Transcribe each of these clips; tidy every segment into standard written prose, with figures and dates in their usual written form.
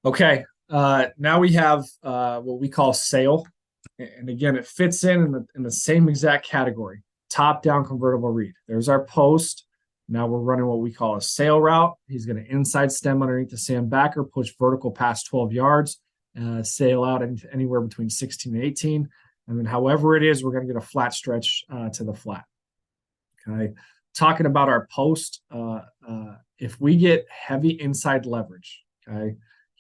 Okay. Now we have what we call sail. And again, it fits in the same exact category, top-down convertible read. There's our post. Now we're running what we call a sail route. He's going to inside stem underneath the sand backer, push vertical past 12 yards, sail out anywhere between 16 and 18. And then however it is, we're going to get a flat stretch to the flat. Okay. Talking about our post, if we get heavy inside leverage, okay,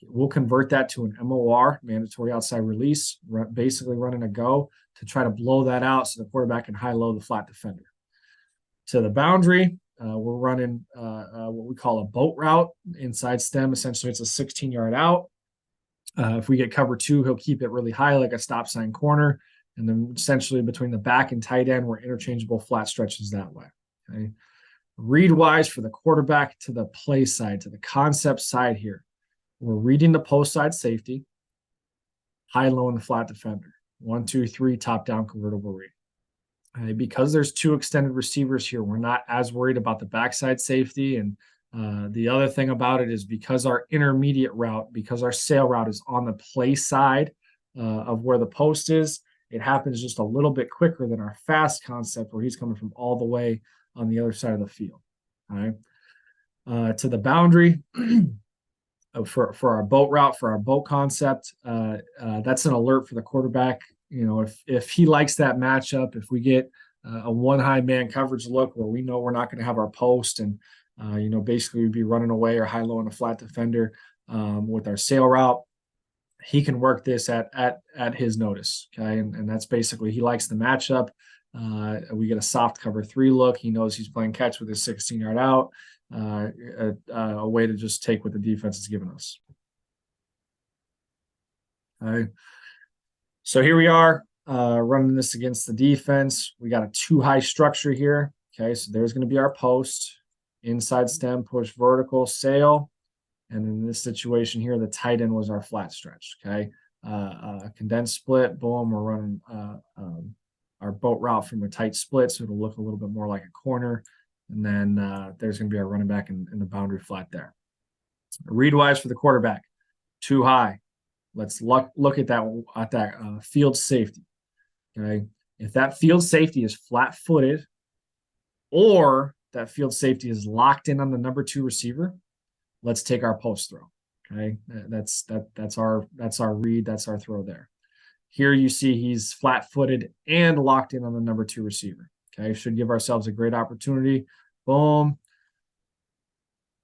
we'll convert that to an MOR, mandatory outside release, basically running a go to try to blow that out so the quarterback can high-low the flat defender. To the boundary, we're running what we call a boat route, inside stem. Essentially, it's a 16-yard out. If we get cover two, he'll keep it really high like a stop sign corner. And then essentially between the back and tight end, we're interchangeable flat stretches that way. Okay. Read-wise for the quarterback to the play side, to the concept side here, we're reading the post side safety, high, low, and the flat defender. 1, 2, 3, top down convertible read. Okay, because there's two extended receivers here, we're not as worried about the backside safety. And the other thing about it is because our intermediate route, because our sail route is on the play side of where the post is, it happens just a little bit quicker than our fast concept where he's coming from all the way on the other side of the field. All right. To the boundary, for our boat route, for our boat concept, that's an alert for the quarterback. You know, if he likes that matchup, if we get a one high man coverage look where we know we're not going to have our post and, basically we'd be running away or high, low, and a flat defender with our sail route, he can work this at his notice. Okay. And that's basically, he likes the matchup. We get a soft cover 3 look. He knows he's playing catch with his 16-yard out. A way to just take what the defense has given us. All right. So here we are running this against the defense. We got a 2-high structure here. Okay, so there's going to be our post, inside stem, push vertical, sail. And in this situation here, the tight end was our flat stretch. Okay, condensed split, boom, we're running our boat route from a tight split, so it'll look a little bit more like a corner. And then there's going to be our running back in the boundary flat there. Read-wise for the quarterback, too high. Let's look at that field safety. Okay, if that field safety is flat-footed, or that field safety is locked in on the number 2 receiver, let's take our post throw. Okay, that's our read. That's our throw there. Here you see he's flat-footed and locked in on the number 2 receiver. Okay, should give ourselves a great opportunity. Boom.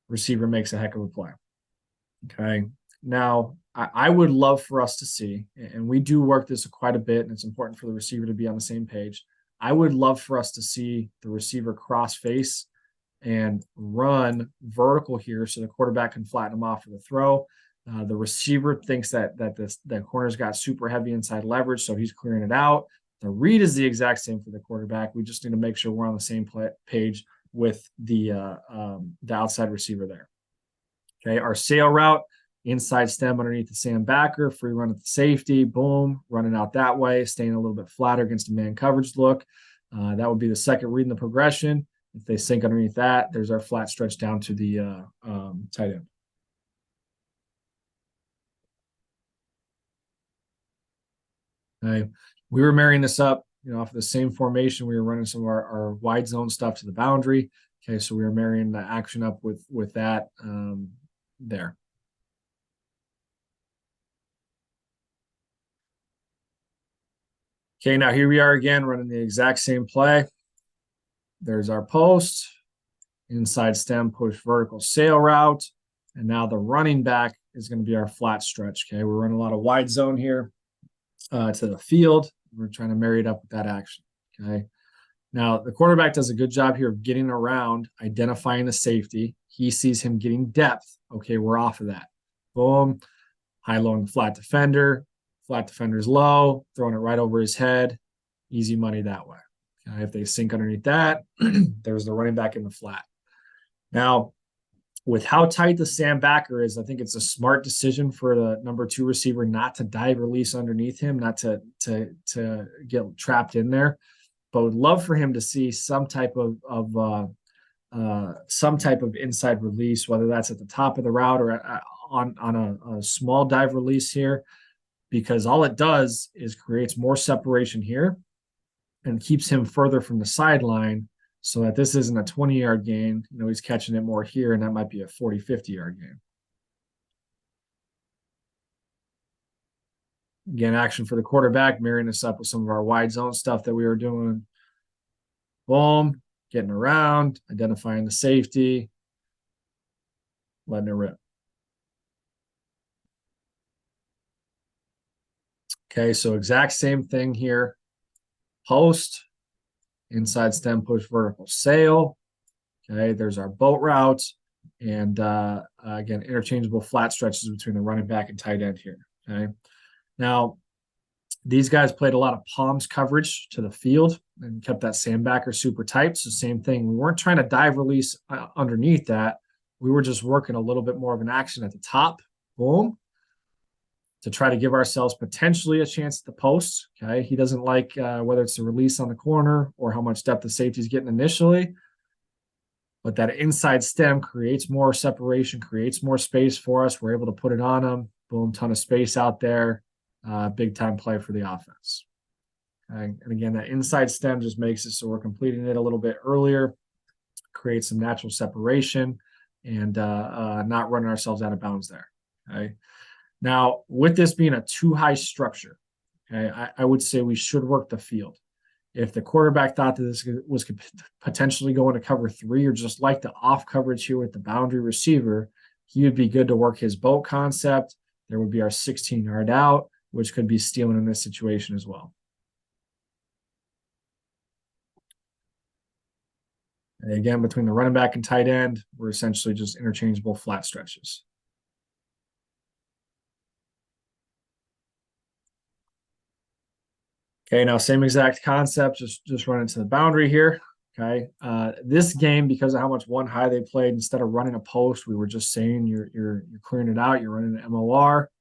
Receiver makes a heck of a play. Okay, now I would love for us to see, and we do work this quite a bit, and it's important for the receiver to be on the same page. I would love for us to see the receiver cross face and run vertical here so the quarterback can flatten him off for the throw. The receiver thinks that the corner's got super heavy inside leverage, so he's clearing it out. The read is the exact same for the quarterback. We just need to make sure we're on the same page with the outside receiver there. Okay, our sail route, inside stem underneath the sand backer, free run at the safety, boom, running out that way, staying a little bit flatter against a man coverage look. That would be the second read in the progression. If they sink underneath that, there's our flat stretch down to the tight end. Okay. We were marrying this up, off of the same formation. We were running some of our wide zone stuff to the boundary. Okay, so we were marrying the action up with that there. Okay, now here we are again running the exact same play. There's our post, inside stem, push vertical sail route. And now the running back is going to be our flat stretch. Okay, we're running a lot of wide zone here to the field. We're trying to marry it up with that action. Okay, now the quarterback does a good job here of getting around, identifying the safety. He sees him getting depth. Okay, we're off of that. Boom, high, low, and flat defender. Flat defender's low, throwing it right over his head. Easy money that way. Okay, if they sink underneath that, there's the running back in the flat. Now, with how tight the sand backer is, I think it's a smart decision for the number 2 receiver not to dive release underneath him, not to get trapped in there. But would love for him to see some type of inside release, whether that's at the top of the route or on a small dive release here, because all it does is creates more separation here and keeps him further from the sideline, so that this isn't a 20-yard gain. He's catching it more here, and that might be a 40, 50-yard gain. Again, action for the quarterback, marrying this up with some of our wide zone stuff that we were doing. Boom, getting around, identifying the safety, letting it rip. Okay, so exact same thing here. Post, inside stem push vertical sail. Okay, there's our boat routes. And again, interchangeable flat stretches between the running back and tight end here. Okay, now these guys played a lot of palms coverage to the field and kept that sandbacker super tight. So same thing. We weren't trying to dive release underneath that. We were just working a little bit more of an action at the top. Boom. To try to give ourselves potentially a chance at the post. Okay. He doesn't like whether it's a release on the corner or how much depth the safety is getting initially. But that inside stem creates more separation, creates more space for us. We're able to put it on him. Boom, ton of space out there. Big time play for the offense. Okay. And again, that inside stem just makes it so we're completing it a little bit earlier, creates some natural separation, and not running ourselves out of bounds there. Okay. Now, with this being a too high structure, okay, I would say we should work the field. If the quarterback thought that this was potentially going to cover 3 or just like the off coverage here with the boundary receiver, he would be good to work his boat concept. There would be our 16-yard out, which could be stealing in this situation as well. And again, between the running back and tight end, we're essentially just interchangeable flat stretches. Okay, now same exact concept, just run into the boundary here. Okay, this game, because of how much one high they played, instead of running a post, we were just saying you're clearing it out. You're running an MOR.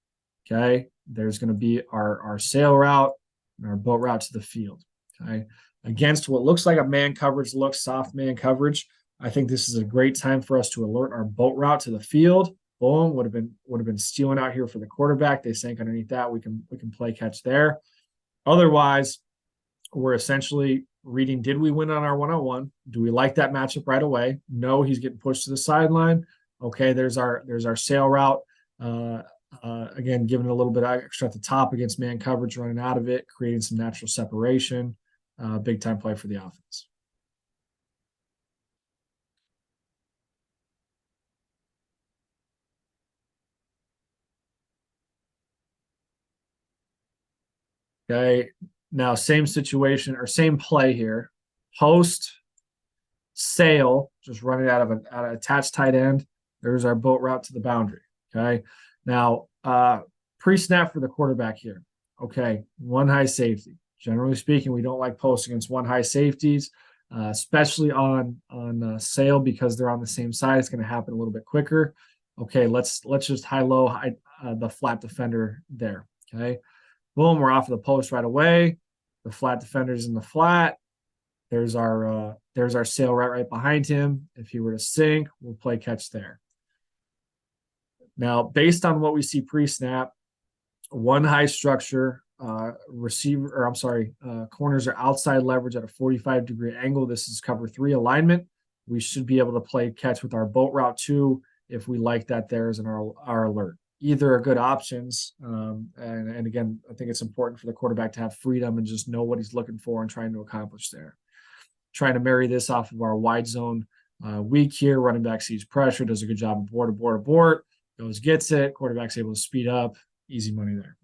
Okay, there's going to be our sail route and our boat route to the field. Okay, against what looks like a man coverage look, soft man coverage. I think this is a great time for us to alert our boat route to the field. Boom, would have been stealing out here for the quarterback. They sank underneath that. We can play catch there. Otherwise, we're essentially reading, did we win on our one-on-one? Do we like that matchup right away? No, he's getting pushed to the sideline. Okay, there's our sail route. Again, giving it a little bit extra at the top against man coverage, running out of it, creating some natural separation. Big time play for the offense. Okay, now same situation or same play here. Post, sail, just running out of an attached tight end. There's our boat route to the boundary. Okay, now pre-snap for the quarterback here. Okay, one high safety. Generally speaking, we don't like posts against one high safeties, especially on sail, because they're on the same side. It's going to happen a little bit quicker. Okay, let's just high-low the flat defender there. Okay. Boom, we're off of the post right away. The flat defender's in the flat. There's our sail right behind him. If he were to sink, we'll play catch there. Now, based on what we see pre-snap, one high structure, corners are outside leverage at a 45-degree angle. This is cover 3 alignment. We should be able to play catch with our boat route 2 if we like that there as our alert. Either are good options. And again, I think it's important for the quarterback to have freedom and just know what he's looking for and trying to accomplish there. Trying to marry this off of our wide zone weak here. Running back sees pressure, does a good job of abort, goes, gets it. Quarterback's able to speed up. Easy money there.